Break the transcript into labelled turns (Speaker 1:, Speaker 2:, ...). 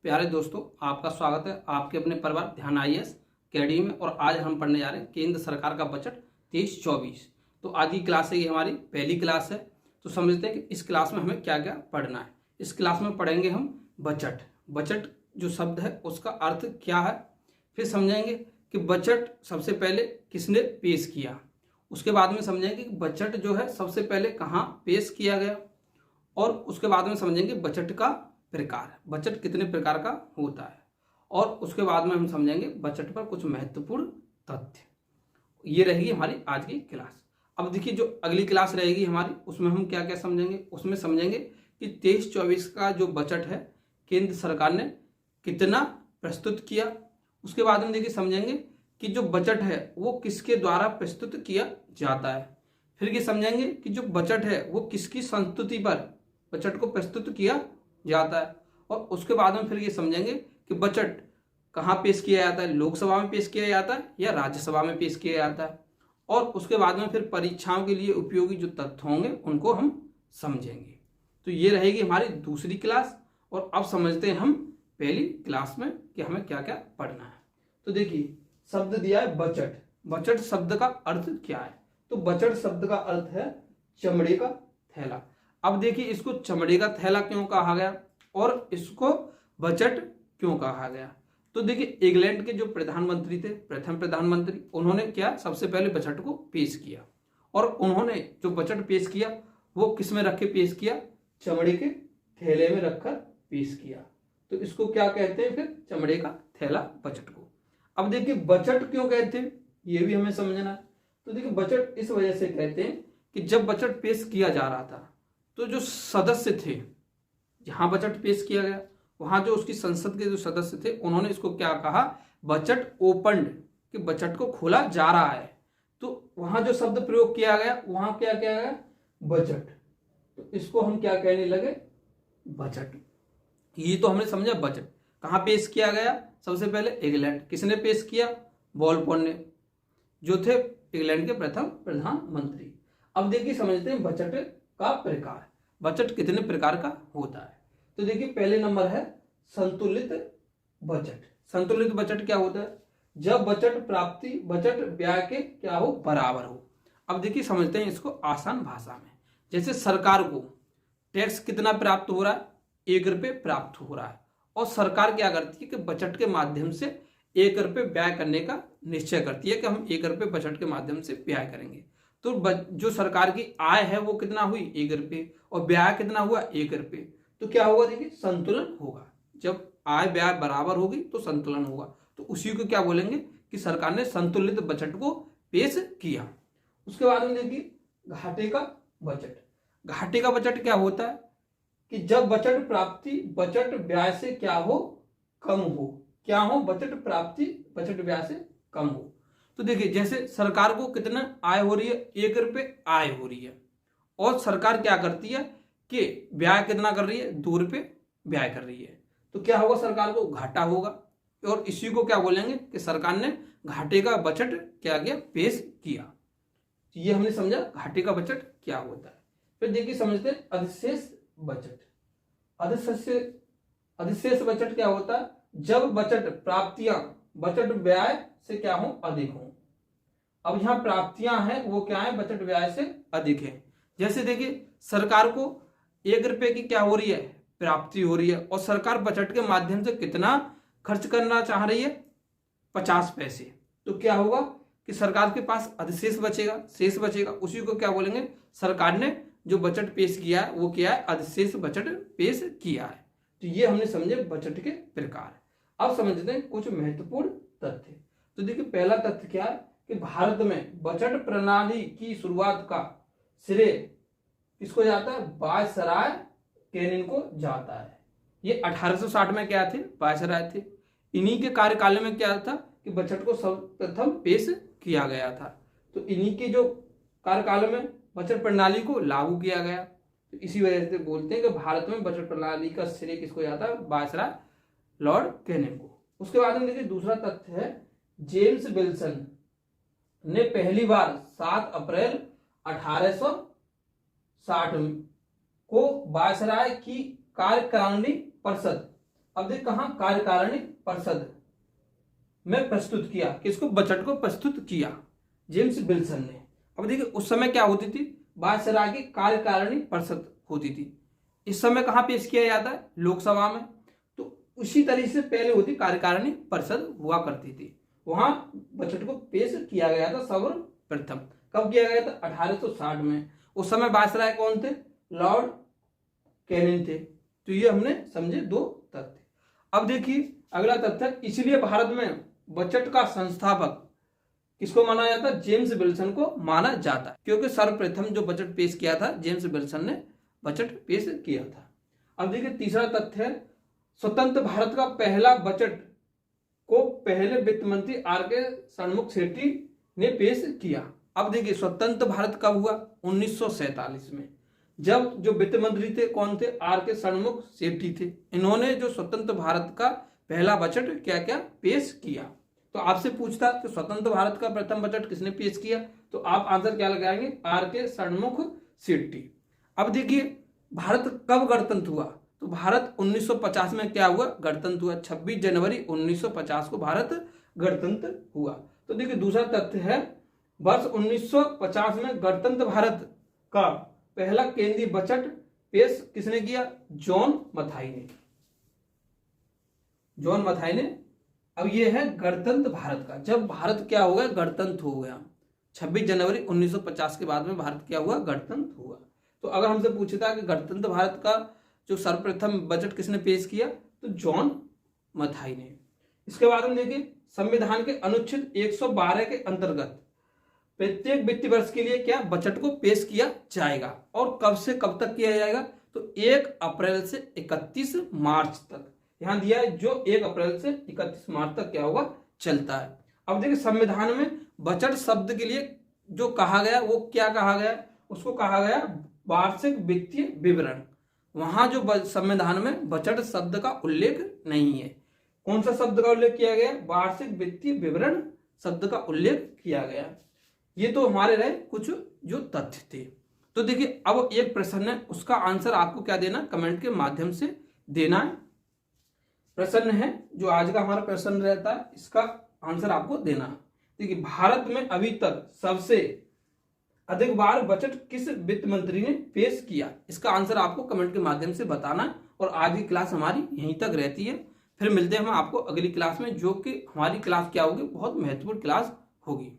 Speaker 1: प्यारे दोस्तों, आपका स्वागत है आपके अपने परिवार ध्यान आईएएस अकेडमी में। और आज हम पढ़ने जा रहे हैं केंद्र सरकार का बजट 23-24। तो आज की क्लास है, ये हमारी पहली क्लास है। तो समझते हैं कि इस क्लास में हमें क्या क्या पढ़ना है। इस क्लास में पढ़ेंगे हम बजट। बजट जो शब्द है उसका अर्थ क्या है, फिर समझेंगे कि बजट सबसे पहले किसने पेश किया। उसके बाद में समझेंगे कि बजट जो है सबसे पहले कहाँ पेश किया गया। और उसके बाद में समझेंगे बजट का प्रकार, बजट कितने प्रकार का होता है। और उसके बाद में हम समझेंगे बजट पर कुछ महत्वपूर्ण तथ्य। ये रहेगी हमारी आज की क्लास। अब देखिए, जो अगली क्लास रहेगी हमारी, उसमें हम क्या क्या समझेंगे। उसमें समझेंगे कि 23-24 का जो बजट है केंद्र सरकार ने कितना प्रस्तुत किया। उसके बाद में देखिए समझेंगे कि जो बजट है वो किसके द्वारा प्रस्तुत किया जाता है। फिर ये समझेंगे कि जो बजट है वो किसकी संस्तुति पर बजट को प्रस्तुत किया जाता है। और उसके बाद में फिर ये समझेंगे कि बजट कहाँ पेश किया जाता है, लोकसभा में पेश किया जाता है या राज्यसभा में पेश किया जाता है। और उसके बाद में फिर परीक्षाओं के लिए उपयोगी जो तथ्य होंगे उनको हम समझेंगे। तो ये रहेगी हमारी दूसरी क्लास। और अब समझते हैं हम पहली क्लास में कि हमें क्या क्या पढ़ना है। तो देखिए, शब्द दिया है बजट। बजट शब्द का अर्थ क्या है, तो बजट शब्द का अर्थ है चमड़े का थैला। अब देखिए, इसको चमड़े का थैला क्यों कहा गया और इसको बजट क्यों कहा गया। तो देखिए, इंग्लैंड के जो प्रधानमंत्री थे, प्रथम प्रधानमंत्री, उन्होंने क्या सबसे पहले बजट को पेश किया। और उन्होंने जो बजट पेश किया वो किस में रख के पेश किया, चमड़े के थैले में रखकर पेश किया। तो इसको क्या कहते हैं फिर, चमड़े का थैला बजट को। अब देखिए, बजट क्यों कहते हैं ये भी हमें समझना है। तो देखिए, बजट इस वजह से कहते हैं कि जब बजट पेश किया जा रहा था तो जो सदस्य थे, जहां बजट पेश किया गया वहां जो उसकी संसद के जो सदस्य थे उन्होंने इसको क्या कहा, बजट ओपन्ड, कि बजट को खोला जा रहा है। तो वहां जो शब्द प्रयोग किया गया वहां क्या किया गया, बजट। तो इसको हम क्या कहने लगे, बजट। ये तो हमने समझा बजट कहां पेश किया गया। सबसे पहले इंग्लैंड, किसने पेश किया, वॉलपोल ने, जो थे इंग्लैंड के प्रथम प्रधानमंत्री। अब देखिए समझते हैं बजट का प्रकार, बजट कितने प्रकार का होता है। तो देखिए, पहले नंबर है संतुलित बजट। संतुलित बजट क्या होता है, जब बजट प्राप्ति बजट व्यय के क्या हो, बराबर हो। अब देखिए समझते हैं इसको आसान भाषा में। जैसे सरकार को टैक्स कितना प्राप्त हो रहा है, 1 रुपये प्राप्त हो रहा है। और सरकार क्या करती है कि बजट के माध्यम से 1 रुपये व्यय करने का निश्चय करती है कि हम 1 रुपये बजट के माध्यम से व्यय करेंगे। तो जो सरकार की आय है वो कितना हुई, 1 रुपये, और व्यय कितना हुआ, 1 रुपये। तो क्या होगा, देखिए संतुलन होगा। जब आय व्यय बराबर होगी तो संतुलन होगा। तो उसी को क्या बोलेंगे कि सरकार ने संतुलित बजट को पेश किया। उसके बाद में देखिए घाटे का बजट। घाटे का बजट क्या होता है कि जब बजट प्राप्ति बजट व्यय से क्या हो, कम हो। क्या हो, बजट प्राप्ति बजट व्यय से कम हो। तो देखिए, जैसे सरकार को कितना आय हो रही है, 1 रुपये आय हो रही है, और सरकार क्या करती है कि व्यय कितना कर रही है, 2 रुपये व्यय कर रही है। तो क्या होगा, सरकार को घाटा होगा। और इसी को क्या बोलेंगे कि सरकार ने घाटे का बजट क्या किया, पेश किया। ये हमने समझा घाटे का बजट क्या होता है। फिर देखिए समझते हैं अधिशेष बजट। अधिशेष बजट क्या होता है, जब बजट प्राप्तियां बजट व्यय से क्या हो, अधिक हो। अब यहां प्राप्तियां हैं वो क्या है, बजट व्यय से अधिक है। जैसे देखिए, सरकार को 1 रुपये की क्या हो रही है, प्राप्ति हो रही है, और सरकार बजट के माध्यम से कितना खर्च करना चाह रही है, 50 पैसे। तो क्या होगा कि सरकार के पास अधिशेष बचेगा, शेष बचेगा। उसी को क्या बोलेंगे, सरकार ने जो बजट पेश किया है वो क्या है, अधिशेष बजट पेश किया है। तो ये हमने समझे बजट के प्रकार। अब समझते हैं कुछ महत्वपूर्ण तथ्य। तो देखिए, पहला तथ्य क्या है कि भारत में बजट प्रणाली की शुरुआत का श्रेय किसको जाता है, वायसराय केनिन को जाता है। ये 1860 में क्या थे, वायसराय थे। इन्हीं के कार्यकाल में क्या था कि बजट को सर्वप्रथम पेश किया गया था। तो इन्हीं के जो कार्यकाल में बजट प्रणाली को लागू किया गया। तो इसी वजह से बोलते हैं कि भारत में बजट प्रणाली का श्रेय किसको जाता है, वायसराय लॉर्ड केनिन को। उसके बाद में देखिए दूसरा तथ्य है, जेम्स विल्सन ने पहली बार 7 अप्रैल 1860 को वायसराय की कार्यकारिणी परिषद अब देख कहा कार्यकारिणी परिषद में प्रस्तुत किया, किसको, बजट को प्रस्तुत किया जेम्स विल्सन ने। अब देखिए उस समय क्या होती थी, वायसराय की कार्यकारिणी परिषद होती थी। इस समय कहाँ पेश किया जाता है, लोकसभा में। तो उसी तरीके से पहले होती कार्यकारिणी परिषद हुआ करती थी, वहां बजट को पेश किया गया था सर्वप्रथम। कब किया गया था, 1860 में। उस समय वायसराय कौन थे, लॉर्ड कैनिंग थे। तो ये हमने समझे दो तथ्य। अब देखिए अगला तथ्य, इसलिए भारत में बजट का संस्थापक किसको माना जाता है, जेम्स विल्सन को माना जाता है, क्योंकि सर्वप्रथम जो बजट पेश किया था जेम्स विल्सन ने बजट पेश किया था। अब देखिए तीसरा तथ्य है, स्वतंत्र भारत का पहला बजट को पहले वित्त मंत्री आर.के. षणमुख शेट्टी ने पेश किया। अब देखिए स्वतंत्र भारत कब हुआ, 1947 में, जब जो वित्त मंत्री थे कौन थे, आर.के. षणमुख शेट्टी थे। इन्होंने जो स्वतंत्र भारत का पहला बजट क्या क्या पेश किया। तो आपसे पूछता कि स्वतंत्र भारत का प्रथम बजट किसने पेश किया, तो आप आंसर क्या लगाएंगे, आर.के. षणमुख शेट्टी। अब देखिए भारत कब गणतंत्र हुआ, तो भारत 1950 में क्या हुआ, गणतंत्र हुआ। 26 जनवरी 1950 को भारत गणतंत्र हुआ। तो देखिए दूसरा तथ्य है, वर्ष 1950 में गणतंत्र भारत का पहला केंद्रीय बजट पेश किसने किया, जॉन मथाई ने। जॉन मथाई ने। अब ये है गणतंत्र भारत का, जब भारत क्या हो गया, गणतंत्र हो गया। 26 जनवरी 1950 के बाद में भारत क्या हुआ, गणतंत्र हुआ। तो अगर हमसे पूछता कि गणतंत्र भारत का जो सर्वप्रथम बजट किसने पेश किया, तो जॉन मथाई ने। इसके बाद में देखिए संविधान के अनुच्छेद 112 के अंतर्गत प्रत्येक वित्तीय वर्ष के लिए क्या बजट को पेश किया जाएगा, और कब से कब तक किया जाएगा, तो 1 अप्रैल से 31 मार्च तक। यहां दिया है जो 1 अप्रैल से 31 मार्च तक क्या होगा, चलता है। अब देखिए संविधान में बजट शब्द के लिए जो कहा गया वो क्या कहा गया, उसको कहा गया वार्षिक वित्तीय विवरण। वहां जो संविधान में बजट शब्द का उल्लेख नहीं है। कौन सा शब्द का उल्लेख किया गया, वार्षिक वित्तीय विवरण शब्द का उल्लेख किया गया। ये तो हमारे रहे कुछ जो तथ्य थे। तो देखिए अब एक प्रश्न है, उसका आंसर आपको क्या देना, कमेंट के माध्यम से देना है। प्रश्न है जो आज का हमारा प्रश्न रहता है, इसका आंसर आपको देना है। देखिए भारत में अभी तक सबसे अधिक बार बजट किस वित्त मंत्री ने पेश किया, इसका आंसर आपको कमेंट के माध्यम से बताना है। और आज की क्लास हमारी यहीं तक रहती है। फिर मिलते हैं हम आपको अगली क्लास में, जो कि हमारी क्लास क्या होगी, बहुत महत्वपूर्ण क्लास होगी।